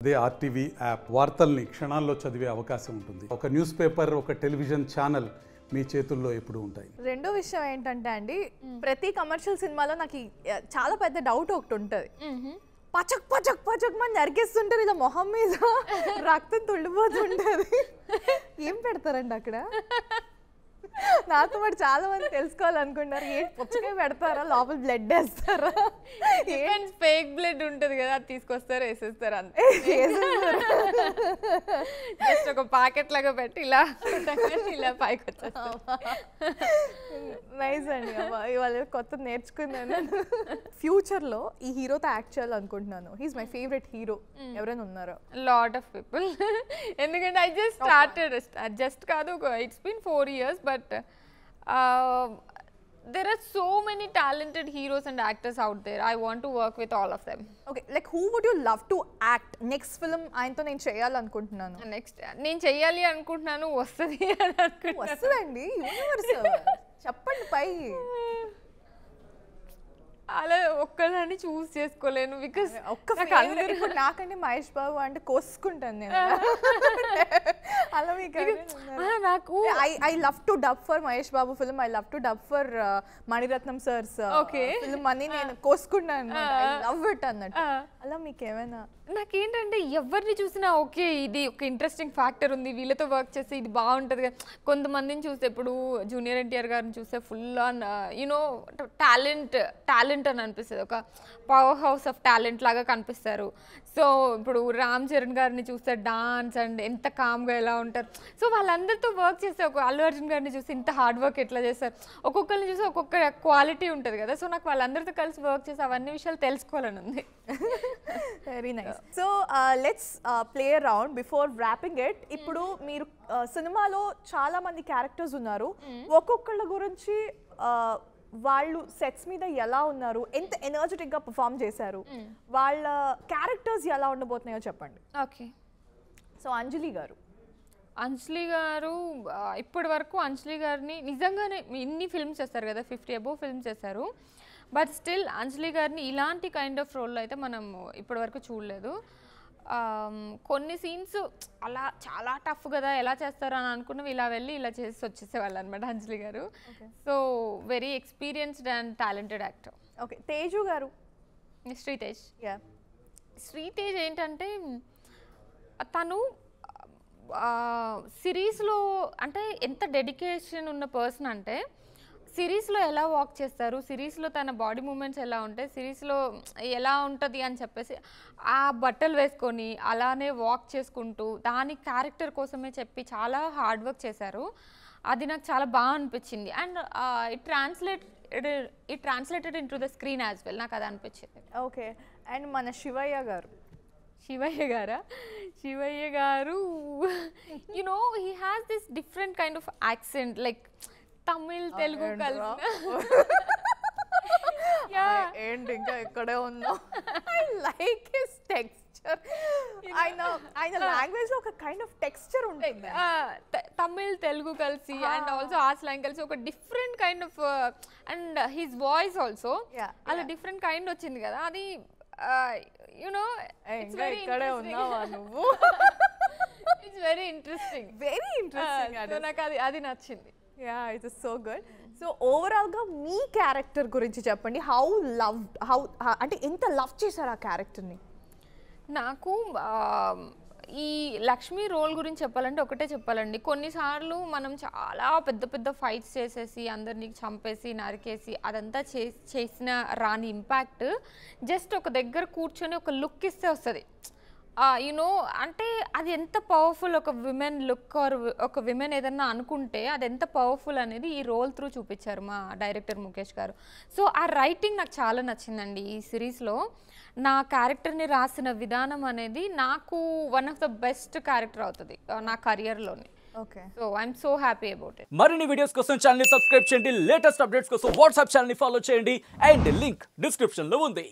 అదే RTV app వార్తల్ని క్షణాల్లో చదివే అవకాశం ఉంటుంది. ఒక న్యూస్ పేపర్, ఒక టెలివిజన్ ఛానల్ మీ చేతుల్లో ఎప్పుడు ఉంటాయి. రెండో విషయం ఏంటంటే అండి, ప్రతి కమర్షియల్ సినిమాలో నాకు చాలా పెద్ద డౌట్ ఒకటి ఉంటుంది. పచక్ పచక్ పచక్ మంది నరికేస్తుంటారు, ఇలా మొహం మీద రక్తం తుళ్ళిపోతుంటది. ఏం పెడతారండి అక్కడ? నాతో పాటు చాలా మంది తెలుసుకోవాలనుకుంటారు. ఏంటి పుచ్చకాయ పెడతారా, లోపల బ్లడ్ వేస్తారా? ఫేక్ బ్లడ్ ఉంటుంది కదా, అది తీసుకొస్తారు, వేసేస్తారు, అంతే. జస్ట్ ఒక ప్యాకెట్ లాగా పెట్టి ఇలా ఇలా పైకి వచ్చేస్తారు. నైస్ అండి, ఇవాళ కొత్త నేర్చుకున్నాను. ఫ్యూచర్లో ఈ హీరోతో యాక్ట్ చేయాలనుకుంటున్నాను. He's my favourite hero. ఎవరైనా ఉన్నారా? Lot of people. ఎందుకంటే ఐ జస్ట్ స్టార్టెడ్, జస్ట్ కాదు, it's been 4 years, but there are so many talented heroes and actors out there. I want to work with all of them. Okay, like who would you love to act? Next film ఆయనతో నేను చేయాలనుకుంటున్నాను. Next నేను చెయ్యాలి అనుకుంటున్నాను, వస్తుంది అని అనుకుంటున్నాను. వస్తుందండి, యూనివర్స్. చెప్పండి పై. అలా ఒక్కదాన్ని చూస్ చేసుకోలేను, బికాస్ ఇప్పుడు నాకంటే మహేష్ బాబు అంటే కోసుకుంటాను నేను. అలా మీకు నాకు I love to dub for Mahesh Babu film, I love to dub for Mani Ratnam sir's film అని నేను కోసుకుంటాను. ఐ లవ్ ఇట్ అన్నట్టు. అలా మీకు ఏమైనా? నాకేంటంటే ఎవరిని చూసినా ఓకే, ఇది ఒక ఇంట్రెస్టింగ్ ఫ్యాక్టర్ ఉంది, వీళ్ళతో వర్క్ చేస్తే ఇది బాగుంటుంది కదా. కొంతమందిని చూస్తే ఇప్పుడు జూనియర్ ఎన్టీఆర్ గారిని చూస్తే ఫుల్ ఆన్ యూనో టాలెంట్ అని అనిపిస్తుంది, ఒక పవర్ హౌస్ ఆఫ్ టాలెంట్ లాగా కనిపిస్తారు. సో ఇప్పుడు రామ్ చరణ్ గారిని చూస్తే డాన్స్ అండ్ ఎంత కామ్గా ఎలా ఉంటారు. సో వాళ్ళందరితో వర్క్ చేస్తే, ఒక అల్లు అర్జున్ గారిని చూస్తే ఇంత హార్డ్ వర్క్ ఎట్లా చేస్తారు, ఒక్కొక్కరిని చూస్తే ఒక్కొక్క క్వాలిటీ ఉంటుంది కదా. సో నాకు వాళ్ళందరితో కలిసి వర్క్ చేసి అవన్నీ విషయాలు తెలుసుకోవాలని ఉంది. Very nice. So let's play around before wrapping it. ఇప్పుడు మీరు సినిమాలో చాలా మంది క్యారెక్టర్స్ ఉన్నారు, ఒక్కొక్కళ్ళ గురించి వాళ్ళు సెట్స్ మీద ఎలా ఉన్నారు, ఎంత ఎనర్జెటిక్ గా పర్ఫామ్ చేశారు, వాళ్ళ క్యారెక్టర్స్ ఎలా ఉండబోతున్నాయో చెప్పండి. ఓకే, సో అంజలి గారు ఇప్పటి వరకు అంజలి గారిని నిజంగానే ఇన్ని ఫిల్మ్స్ చేస్తారు కదా, 50 above ఫిల్మ్స్ చేశారు. బట్ స్టిల్ అంజలి గారిని ఇలాంటి కైండ్ ఆఫ్ రోల్లో అయితే మనం ఇప్పటి వరకు చూడలేదు. కొన్ని సీన్స్ అలా చాలా టఫ్ కదా, ఎలా చేస్తారు అని అనుకున్నవి ఇలా వెళ్ళి ఇలా చేసి వచ్చేసేవాళ్ళు అనమాట అంజలి గారు. So very experienced and talented actor. Okay, Teju గారు. శ్రీతేజ్ ఏంటంటే తను సిరీస్లో అంటే ఎంత డెడికేషన్ ఉన్న పర్సన్ అంటే, సిరీస్లో ఎలా వాక్ చేస్తారు, సిరీస్లో తన బాడీ మూమెంట్స్ ఎలా ఉంటాయి, సిరీస్లో ఎలా ఉంటుంది అని చెప్పేసి ఆ బట్టలు వేసుకొని అలానే వాక్ చేసుకుంటూ దాని క్యారెక్టర్ కోసమే చెప్పి చాలా హార్డ్ వర్క్ చేశారు. అది నాకు చాలా బాగా అనిపించింది. And it translated in to the screen as well, నాకు అది అనిపించింది. ఓకే, అండ్ మన శివయ్య గారు you know he has this different kind of accent, like Tamil Telugu కలిసి. ఏంటి ఇంకా ఇక్కడే ఉన్నాం. I like his texture. ఆయన లాంగ్వేజ్ లో ఒక కైండ్ ఆఫ్ టెక్స్చర్ ఉంటుంది, తమిళ్ తెలుగు కలిసి అండ్ ఆల్సో ఆ స్లాంగ్ కలిసి ఒక different kind of, and his voice also అలా డిఫరెంట్ కైండ్ వచ్చింది కదా. అది యునో ఇక్కడే ఉన్నావా నువ్వు? It's very interesting. నాకు అది నచ్చింది. Yeah, it is so good. So overall గా మీ క్యారెక్టర్ గురించి చెప్పండి. హౌ అంటే ఎంత లవ్ చేశారు ఆ క్యారెక్టర్ని? నాకు ఈ లక్ష్మి రోల్ గురించి చెప్పాలంటే ఒకటే చెప్పాలండి, కొన్నిసార్లు మనం చాలా పెద్ద పెద్ద ఫైట్స్ చేసేసి అందరినీ చంపేసి నరికేసి అదంతా చేసిన రాని ఇంపాక్ట్ జస్ట్ ఒక దగ్గర కూర్చొని ఒక లుక్ ఇస్తే వస్తుంది. యునో అంటే అది ఎంత పవర్ఫుల్, ఒక విమెన్ లుక్ ఆర్ ఒక విమెన్ ఏదన్నా అనుకుంటే అది ఎంత పవర్ఫుల్ అనేది ఈ రోల్ త్రూ చూపించారు మా డైరెక్టర్ ముఖేష్ గారు. సో ఆ రైటింగ్ నాకు చాలా నచ్చిందండి ఈ సిరీస్లో. నా క్యారెక్టర్ని రాసిన విధానం అనేది నాకు one of the best character అవుతుంది నా కెరియర్లోని. Okay, so I'm so happy about it. మరిన్ని వీడియోస్ కోసం ఛానల్ ని సబ్స్క్రైబ్ చేయండి, లేటెస్ట్ అప్డేట్స్ కోసం వాట్సాప్ ఛానల్ ని ఫాలో చేయండి, అండ్ లింక్ డిస్క్రిప్షన్ లో ఉంది.